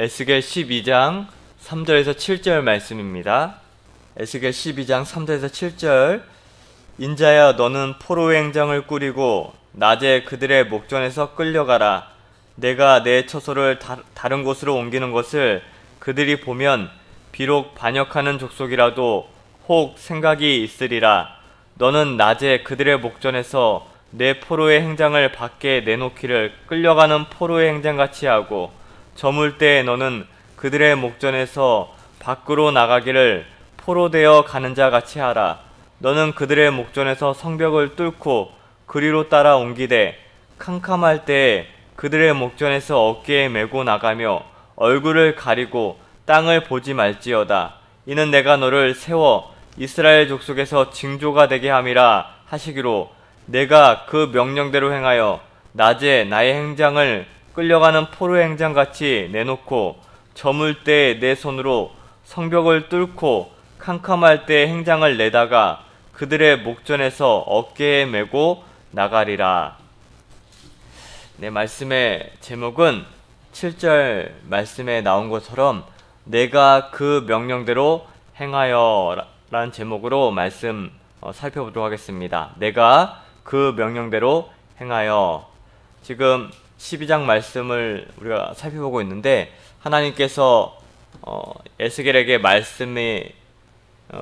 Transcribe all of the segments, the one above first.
에스겔 12장 3절에서 7절 말씀입니다. 에스겔 12장 3절에서 7절. 인자야, 너는 포로의 행장을 꾸리고 낮에 그들의 목전에서 끌려가라. 내가 내 처소를 다른 곳으로 옮기는 것을 그들이 보면 비록 반역하는 족속이라도 혹 생각이 있으리라. 너는 낮에 그들의 목전에서 내 포로의 행장을 밖에 내놓기를 끌려가는 포로의 행장같이 하고, 저물 때에 너는 그들의 목전에서 밖으로 나가기를 포로되어 가는 자 같이 하라. 너는 그들의 목전에서 성벽을 뚫고 그리로 따라 옮기되, 캄캄할 때에 그들의 목전에서 어깨에 메고 나가며 얼굴을 가리고 땅을 보지 말지어다. 이는 내가 너를 세워 이스라엘 족속에서 징조가 되게 함이라 하시기로, 내가 그 명령대로 행하여 낮에 나의 행장을 끌려가는 포로의 행장같이 내놓고, 저물 때 내 손으로 성벽을 뚫고 캄캄할 때 행장을 내다가 그들의 목전에서 어깨에 메고 나가리라. 네, 말씀의 제목은 7절 말씀에 나온 것처럼 내가 그 명령대로 행하여 라는 제목으로 말씀 살펴보도록 하겠습니다. 내가 그 명령대로 행하여. 지금 12장 말씀을 우리가 살펴보고 있는데, 하나님께서 에스겔에게 말씀의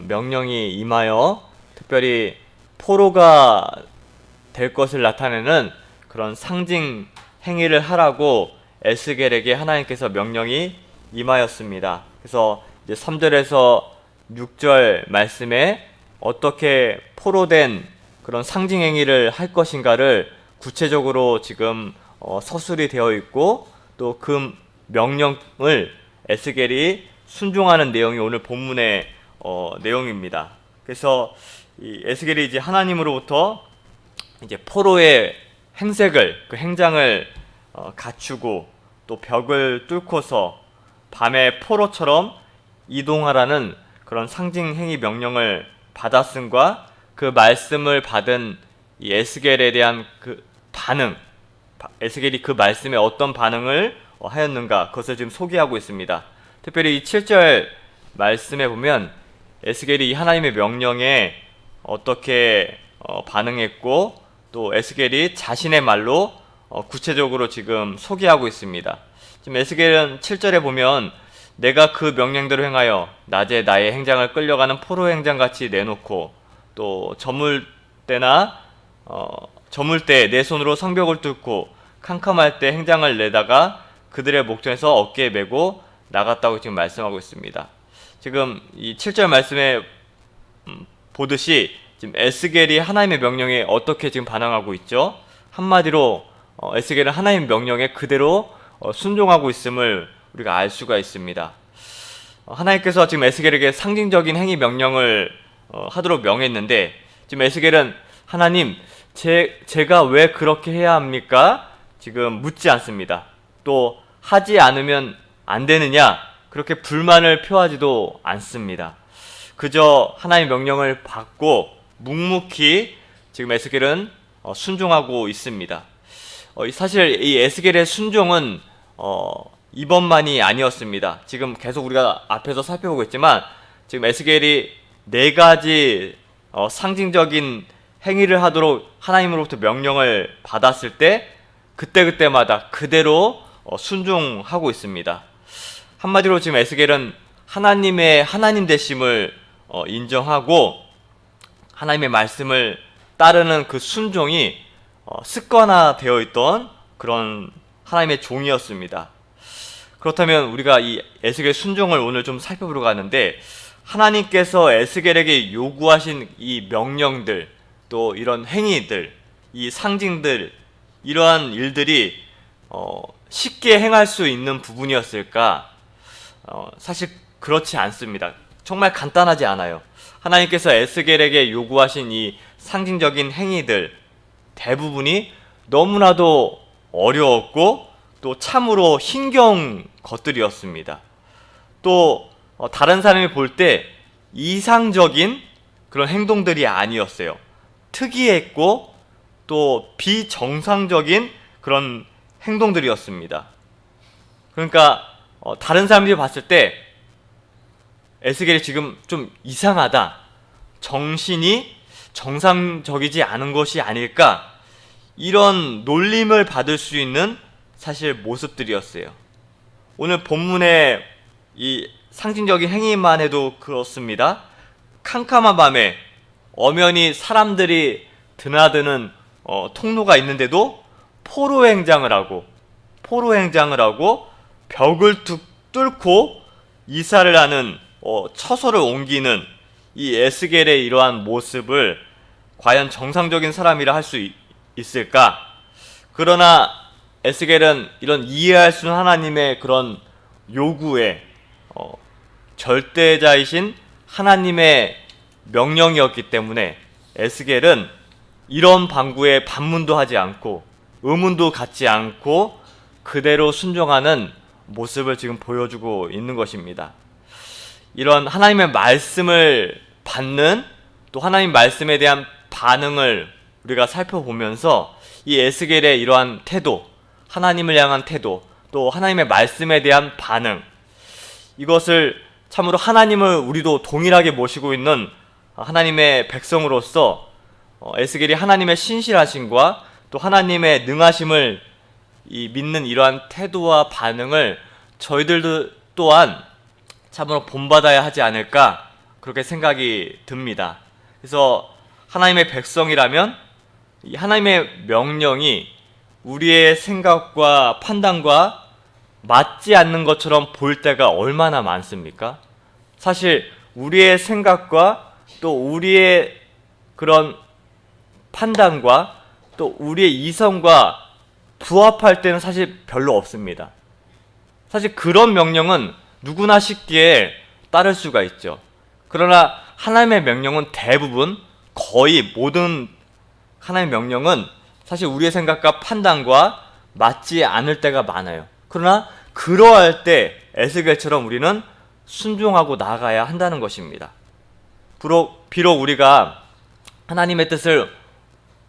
명령이 임하여 특별히 포로가 될 것을 나타내는 그런 상징 행위를 하라고 에스겔에게 하나님께서 명령이 임하였습니다. 그래서 이제 3절에서 6절 말씀에 어떻게 포로된 그런 상징 행위를 할 것인가를 구체적으로 지금 서술이 되어 있고, 또 그 명령을 에스겔이 순종하는 내용이 오늘 본문의 내용입니다. 그래서 이 에스겔이 이제 하나님으로부터 이제 포로의 행색을, 그 행장을 갖추고 또 벽을 뚫고서 밤에 포로처럼 이동하라는 그런 상징 행위 명령을 받았음과, 그 말씀을 받은 이 에스겔에 대한 그 반응, 에스겔이 그 말씀에 어떤 반응을 하였는가, 그것을 지금 소개하고 있습니다. 특별히 이 7절 말씀에 보면 에스겔이 하나님의 명령에 어떻게 반응했고, 또 에스겔이 자신의 말로 구체적으로 지금 소개하고 있습니다. 지금 에스겔은 7절에 보면 내가 그 명령대로 행하여 낮에 나의 행장을 끌려가는 포로 행장같이 내놓고, 또 저물 때 내 손으로 성벽을 뚫고 캄캄할 때 행장을 내다가 그들의 목전에서 어깨에 메고 나갔다고 지금 말씀하고 있습니다. 지금 이 7절 말씀에 보듯이 지금 에스겔이 하나님의 명령에 어떻게 지금 반응하고 있죠? 한마디로 에스겔은 하나님의 명령에 그대로 순종하고 있음을 우리가 알 수가 있습니다. 하나님께서 지금 에스겔에게 상징적인 행위 명령을 하도록 명했는데, 지금 에스겔은 하나님, 제가 왜 그렇게 해야 합니까? 지금 묻지 않습니다. 또 하지 않으면 안 되느냐? 그렇게 불만을 표하지도 않습니다. 그저 하나님의 명령을 받고 묵묵히 지금 에스겔은 순종하고 있습니다. 사실 이 에스겔의 순종은 이번만이 아니었습니다. 지금 계속 우리가 앞에서 살펴보고 있지만, 지금 에스겔이 4가지 상징적인 행위를 하도록 하나님으로부터 명령을 받았을 때 그때그때마다 그대로 순종하고 있습니다. 한마디로 지금 에스겔은 하나님의 하나님 되심을 인정하고, 하나님의 말씀을 따르는 그 순종이 습관화되어 있던 그런 하나님의 종이었습니다. 그렇다면 우리가 이 에스겔 순종을 오늘 좀 살펴보려고 하는데, 하나님께서 에스겔에게 요구하신 이 명령들, 또 이런 행위들, 이 상징들, 이러한 일들이 쉽게 행할 수 있는 부분이었을까? 사실 그렇지 않습니다. 정말 간단하지 않아요. 하나님께서 에스겔에게 요구하신 이 상징적인 행위들 대부분이 너무나도 어려웠고, 또 참으로 힘겨운 것들이었습니다. 또 다른 사람이 볼 때 이상적인 그런 행동들이 아니었어요. 특이했고 또 비정상적인 그런 행동들이었습니다. 그러니까 다른 사람들이 봤을 때 에스겔이 지금 좀 이상하다, 정신이 정상적이지 않은 것이 아닐까, 이런 놀림을 받을 수 있는 사실 모습들이었어요. 오늘 본문의 이 상징적인 행위만 해도 그렇습니다. 캄캄한 밤에 엄연히 사람들이 드나드는 통로가 있는데도 포로 행장을 하고 벽을 뚫고 이사를 하는 처소를 옮기는 이 에스겔의 이러한 모습을 과연 정상적인 사람이라 할 수 있을까? 그러나 에스겔은 이런 이해할 수 있는 하나님의 그런 요구에 절대자이신 하나님의 명령이었기 때문에 에스겔은 이런 방구에 반문도 하지 않고 의문도 갖지 않고 그대로 순종하는 모습을 지금 보여주고 있는 것입니다. 이런 하나님의 말씀을 받는, 또 하나님 말씀에 대한 반응을 우리가 살펴보면서 이 에스겔의 이러한 태도, 하나님을 향한 태도, 또 하나님의 말씀에 대한 반응, 이것을 참으로 하나님을 우리도 동일하게 모시고 있는 하나님의 백성으로서 에스겔이 하나님의 신실하심과 또 하나님의 능하심을 믿는 이러한 태도와 반응을 저희들도 또한 참으로 본받아야 하지 않을까, 그렇게 생각이 듭니다. 그래서 하나님의 백성이라면 이 하나님의 명령이 우리의 생각과 판단과 맞지 않는 것처럼 보일 때가 얼마나 많습니까? 사실 우리의 생각과 또 우리의 그런 판단과 또 우리의 이성과 부합할 때는 사실 별로 없습니다. 사실 그런 명령은 누구나 쉽게 따를 수가 있죠. 그러나 하나님의 명령은 대부분, 거의 모든 하나님의 명령은 사실 우리의 생각과 판단과 맞지 않을 때가 많아요. 그러나 그러할 때 에스겔처럼 우리는 순종하고 나아가야 한다는 것입니다. 비록 우리가 하나님의 뜻을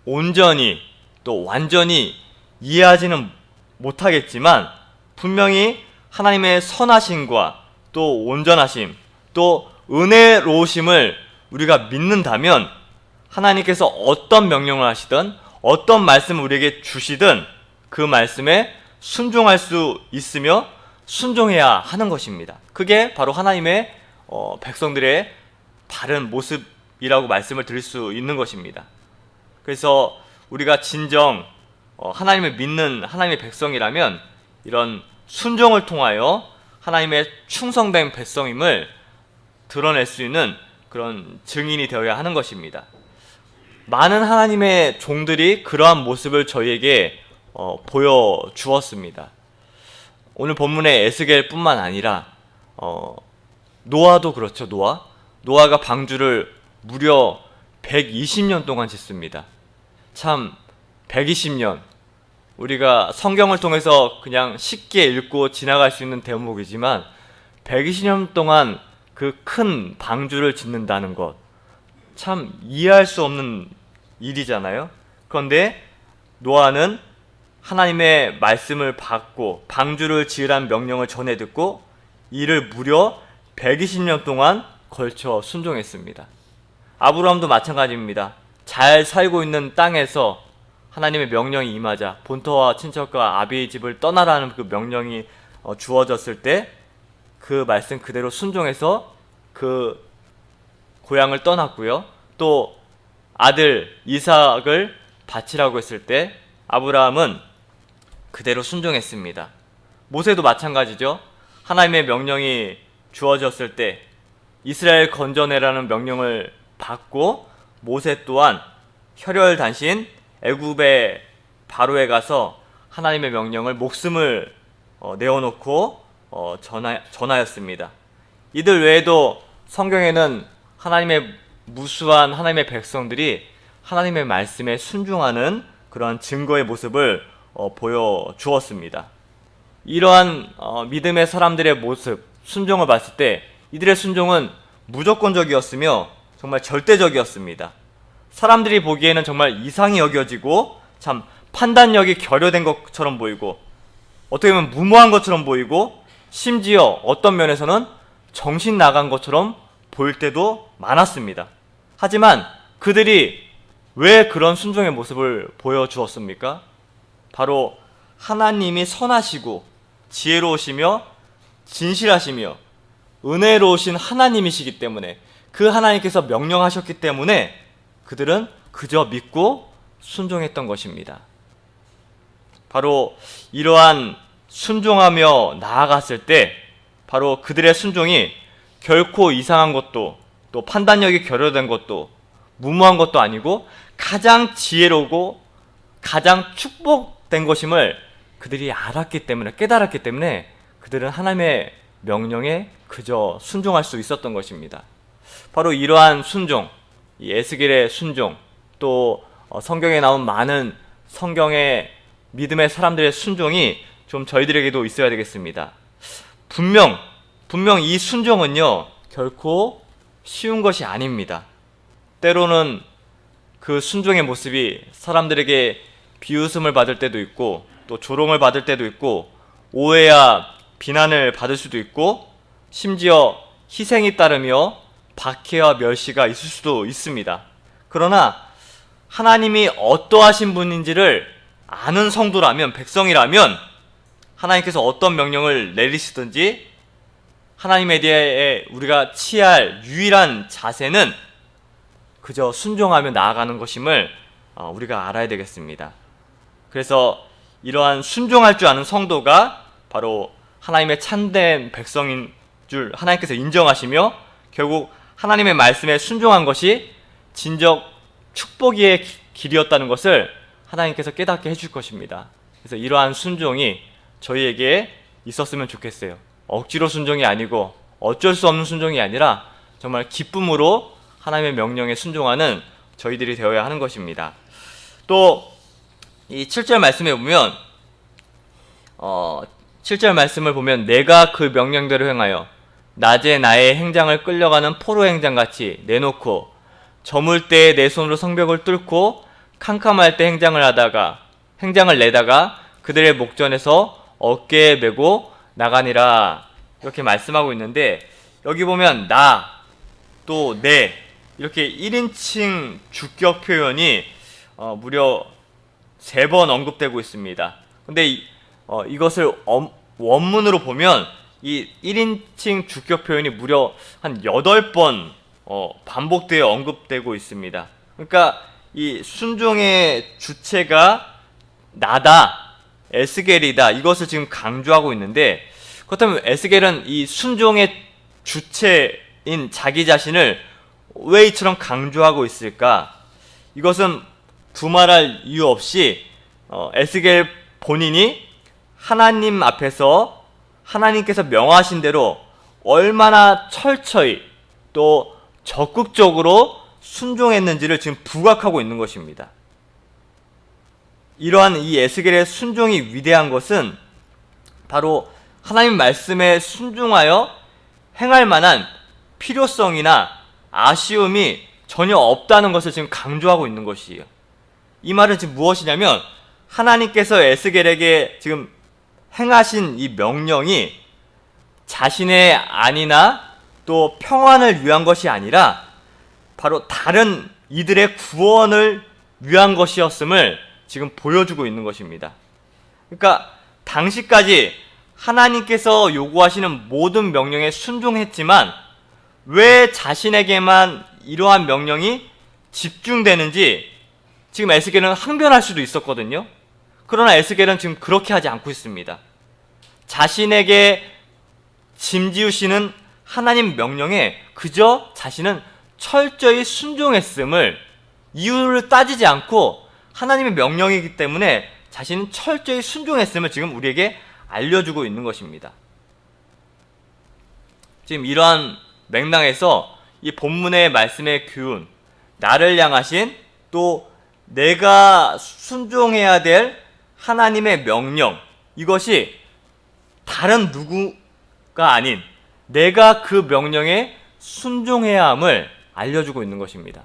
온전히 또 완전히 이해하지는 못하겠지만 분명히 하나님의 선하심과 또 온전하심, 또 은혜로우심을 우리가 믿는다면 하나님께서 어떤 명령을 하시든 어떤 말씀을 우리에게 주시든 그 말씀에 순종할 수 있으며 순종해야 하는 것입니다. 그게 바로 하나님의 백성들의 바른 모습이라고 말씀을 드릴 수 있는 것입니다. 그래서 우리가 진정 하나님을 믿는 하나님의 백성이라면 이런 순종을 통하여 하나님의 충성된 백성임을 드러낼 수 있는 그런 증인이 되어야 하는 것입니다. 많은 하나님의 종들이 그러한 모습을 저희에게 보여주었습니다. 오늘 본문의 에스겔뿐만 아니라 노아도 그렇죠. 노아가 방주를 무려 120년 동안 짓습니다. 참 120년, 우리가 성경을 통해서 그냥 쉽게 읽고 지나갈 수 있는 대목이지만 120년 동안 그 큰 방주를 짓는다는 것, 참 이해할 수 없는 일이잖아요. 그런데 노아는 하나님의 말씀을 받고 방주를 지으라는 명령을 전해 듣고 이를 무려 120년 동안 걸쳐 순종했습니다. 아브라함도 마찬가지입니다. 잘 살고 있는 땅에서 하나님의 명령이 임하자 본토와 친척과 아비의 집을 떠나라는 그 명령이 주어졌을 때 그 말씀 그대로 순종해서 그 고향을 떠났고요. 또 아들 이삭을 바치라고 했을 때 아브라함은 그대로 순종했습니다. 모세도 마찬가지죠. 하나님의 명령이 주어졌을 때 이스라엘 건져내라는 명령을 받고 모세 또한 혈혈단신 애굽의 바로에 가서 하나님의 명령을 목숨을 내어놓고 전하였습니다. 이들 외에도 성경에는 하나님의 무수한 하나님의 백성들이 하나님의 말씀에 순종하는 그러한 증거의 모습을 보여주었습니다. 이러한 믿음의 사람들의 모습, 순종을 봤을 때 이들의 순종은 무조건적이었으며 정말 절대적이었습니다. 사람들이 보기에는 정말 이상히 여겨지고 참 판단력이 결여된 것처럼 보이고 어떻게 보면 무모한 것처럼 보이고 심지어 어떤 면에서는 정신 나간 것처럼 보일 때도 많았습니다. 하지만 그들이 왜 그런 순종의 모습을 보여주었습니까? 바로 하나님이 선하시고 지혜로우시며 진실하시며 은혜로우신 하나님이시기 때문에, 그 하나님께서 명령하셨기 때문에 그들은 그저 믿고 순종했던 것입니다. 바로 이러한 순종하며 나아갔을 때 바로 그들의 순종이 결코 이상한 것도 또 판단력이 결여된 것도 무모한 것도 아니고 가장 지혜로우고 가장 축복된 것임을 그들이 알았기 때문에, 깨달았기 때문에 그들은 하나님의 명령에 그저 순종할 수 있었던 것입니다. 바로 이러한 순종, 이 에스겔의 순종, 또 성경에 나온 많은 성경의 믿음의 사람들의 순종이 좀 저희들에게도 있어야 되겠습니다. 분명 이 순종은요 결코 쉬운 것이 아닙니다. 때로는 그 순종의 모습이 사람들에게 비웃음을 받을 때도 있고 또 조롱을 받을 때도 있고 오해야 비난을 받을 수도 있고 심지어 희생이 따르며 박해와 멸시가 있을 수도 있습니다. 그러나 하나님이 어떠하신 분인지를 아는 성도라면, 백성이라면 하나님께서 어떤 명령을 내리시든지 하나님에 대해 우리가 취할 유일한 자세는 그저 순종하며 나아가는 것임을 우리가 알아야 되겠습니다. 그래서 이러한 순종할 줄 아는 성도가 바로 하나님의 참된 백성인 줄 하나님께서 인정하시며 결국 하나님의 말씀에 순종한 것이 진정 축복의 길이었다는 것을 하나님께서 깨닫게 해줄 것입니다. 그래서 이러한 순종이 저희에게 있었으면 좋겠어요. 억지로 순종이 아니고 어쩔 수 없는 순종이 아니라 정말 기쁨으로 하나님의 명령에 순종하는 저희들이 되어야 하는 것입니다. 또 이 7절 말씀에 보면 7절 말씀을 보면 내가 그 명령대로 행하여 낮에 나의 행장을 끌려가는 포로 행장같이 내놓고 저물 때에 내 손으로 성벽을 뚫고 캄캄할 때 행장을 내다가 그들의 목전에서 어깨에 메고 나가니라, 이렇게 말씀하고 있는데, 여기 보면 나 또 내 이렇게 1인칭 주격 표현이 무려 3번 언급되고 있습니다. 근데 이것을 원문으로 보면 이 1인칭 주격 표현이 무려 한 8번 반복되어 언급되고 있습니다. 그러니까 이 순종의 주체가 나다, 에스겔이다, 이것을 지금 강조하고 있는데, 그렇다면 에스겔은 이 순종의 주체인 자기 자신을 왜 이처럼 강조하고 있을까? 이것은 두말할 이유 없이 에스겔 본인이 하나님 앞에서 하나님께서 명하신 대로 얼마나 철저히 또 적극적으로 순종했는지를 지금 부각하고 있는 것입니다. 이러한 이 에스겔의 순종이 위대한 것은 바로 하나님 말씀에 순종하여 행할 만한 필요성이나 아쉬움이 전혀 없다는 것을 지금 강조하고 있는 것이에요. 이 말은 지금 무엇이냐면 하나님께서 에스겔에게 지금 행하신 이 명령이 자신의 안위나 또 평안을 위한 것이 아니라 바로 다른 이들의 구원을 위한 것이었음을 지금 보여주고 있는 것입니다. 그러니까 당시까지 하나님께서 요구하시는 모든 명령에 순종했지만 왜 자신에게만 이러한 명령이 집중되는지 지금 에스겔은 항변할 수도 있었거든요. 그러나 에스겔은 지금 그렇게 하지 않고 있습니다. 자신에게 짐지으시는 하나님 명령에 그저 자신은 철저히 순종했음을, 이유를 따지지 않고 하나님의 명령이기 때문에 자신은 철저히 순종했음을 지금 우리에게 알려주고 있는 것입니다. 지금 이러한 맥락에서 이 본문의 말씀의 교훈, 나를 향하신 또 내가 순종해야 될 하나님의 명령, 이것이 다른 누구가 아닌 내가 그 명령에 순종해야 함을 알려주고 있는 것입니다.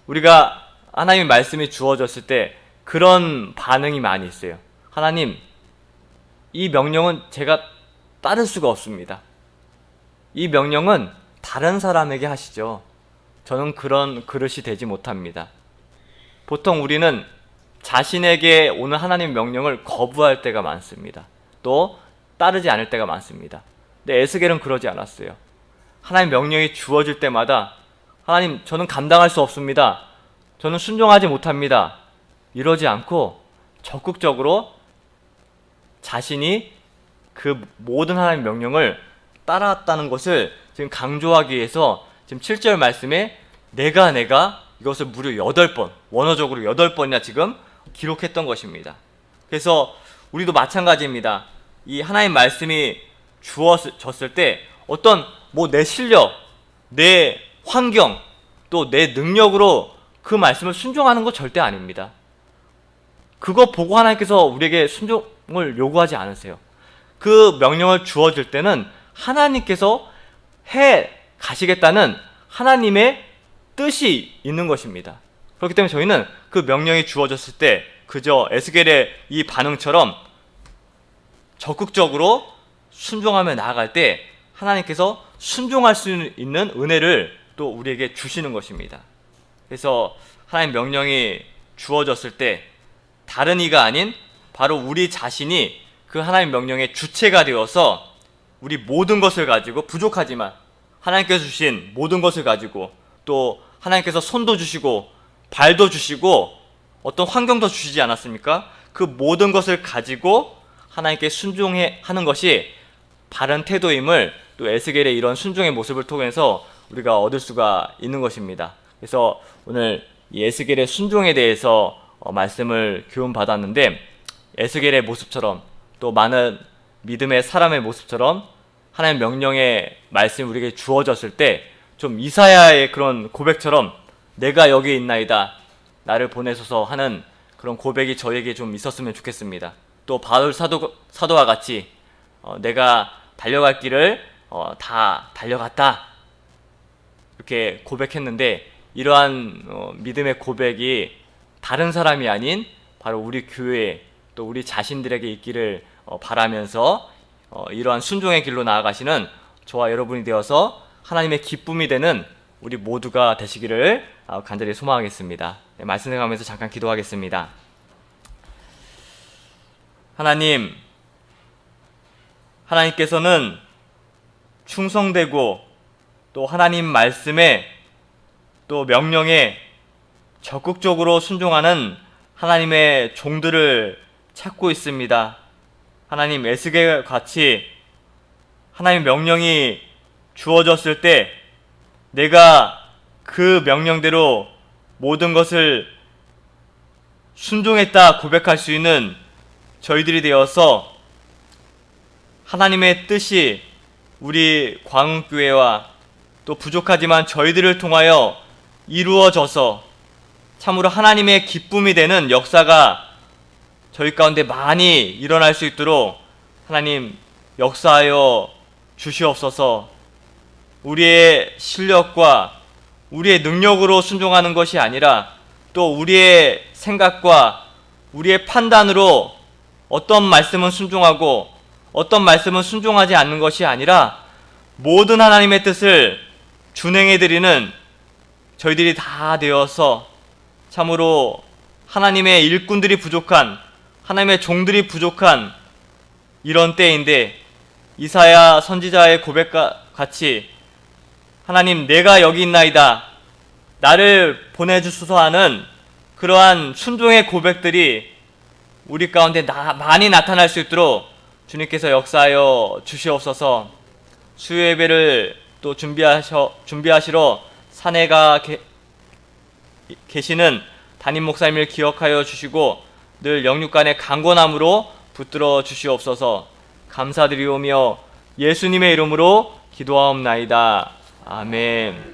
우리가 하나님의 말씀이 주어졌을 때 그런 반응이 많이 있어요. 하나님, 이 명령은 제가 따를 수가 없습니다. 이 명령은 다른 사람에게 하시죠. 저는 그런 그릇이 되지 못합니다. 보통 우리는 자신에게 오는 하나님의 명령을 거부할 때가 많습니다. 또 따르지 않을 때가 많습니다. 근데 에스겔은 그러지 않았어요. 하나님 명령이 주어질 때마다 하나님, 저는 감당할 수 없습니다. 저는 순종하지 못합니다. 이러지 않고 적극적으로 자신이 그 모든 하나님의 명령을 따라왔다는 것을 지금 강조하기 위해서 지금 7절 말씀에 내가 이것을 무려 8번, 원어적으로 8번이나 지금 기록했던 것입니다. 그래서 우리도 마찬가지입니다. 이 하나님 말씀이 주어졌을 때 어떤 내 실력, 내 환경, 또 내 능력으로 그 말씀을 순종하는 거 절대 아닙니다. 그거 보고 하나님께서 우리에게 순종을 요구하지 않으세요. 그 명령을 주어질 때는 하나님께서 해 가시겠다는 하나님의 뜻이 있는 것입니다. 그렇기 때문에 저희는 그 명령이 주어졌을 때 그저 에스겔의 이 반응처럼 적극적으로 순종하며 나아갈 때 하나님께서 순종할 수 있는 은혜를 또 우리에게 주시는 것입니다. 그래서 하나님 명령이 주어졌을 때 다른 이가 아닌 바로 우리 자신이 그 하나님 명령의 주체가 되어서 우리 모든 것을 가지고, 부족하지만 하나님께서 주신 모든 것을 가지고, 또 하나님께서 손도 주시고 발도 주시고 어떤 환경도 주시지 않았습니까? 그 모든 것을 가지고 하나님께 순종하는 것이 바른 태도임을 또 에스겔의 이런 순종의 모습을 통해서 우리가 얻을 수가 있는 것입니다. 그래서 오늘 이 에스겔의 순종에 대해서 말씀을 교훈받았는데, 에스겔의 모습처럼 또 많은 믿음의 사람의 모습처럼 하나님 명령의 말씀이 우리에게 주어졌을 때 좀 이사야의 그런 고백처럼 내가 여기 있나이다, 나를 보내소서 하는 그런 고백이 저에게 좀 있었으면 좋겠습니다. 또 바울 사도와 같이 내가 달려갈 길을 다 달려갔다 이렇게 고백했는데, 이러한 믿음의 고백이 다른 사람이 아닌 바로 우리 교회 또 우리 자신들에게 있기를 바라면서 이러한 순종의 길로 나아가시는 저와 여러분이 되어서 하나님의 기쁨이 되는 우리 모두가 되시기를 간절히 소망하겠습니다. 네, 말씀 생각하면서 잠깐 기도하겠습니다. 하나님께서는 충성되고 또 하나님 말씀에 또 명령에 적극적으로 순종하는 하나님의 종들을 찾고 있습니다. 하나님, 에스겔 같이 하나님의 명령이 주어졌을 때 내가 그 명령대로 모든 것을 순종했다 고백할 수 있는 저희들이 되어서 하나님의 뜻이 우리 광흥교회와 또 부족하지만 저희들을 통하여 이루어져서 참으로 하나님의 기쁨이 되는 역사가 저희 가운데 많이 일어날 수 있도록 하나님 역사하여 주시옵소서. 우리의 실력과 우리의 능력으로 순종하는 것이 아니라 또 우리의 생각과 우리의 판단으로 어떤 말씀은 순종하고 어떤 말씀은 순종하지 않는 것이 아니라 모든 하나님의 뜻을 준행해드리는 저희들이 다 되어서 참으로 하나님의 일꾼들이 부족한, 하나님의 종들이 부족한 이런 때인데, 이사야 선지자의 고백과 같이 하나님, 내가 여기 있나이다, 나를 보내주소서 하는 그러한 순종의 고백들이 우리 가운데 많이 나타날 수 있도록 주님께서 역사하여 주시옵소서. 수요 예배를 또 준비하시러 산에 가 계시는 담임 목사님을 기억하여 주시고 늘 영육간의 강건함으로 붙들어 주시옵소서. 감사드리오며 예수님의 이름으로 기도하옵나이다. 아멘.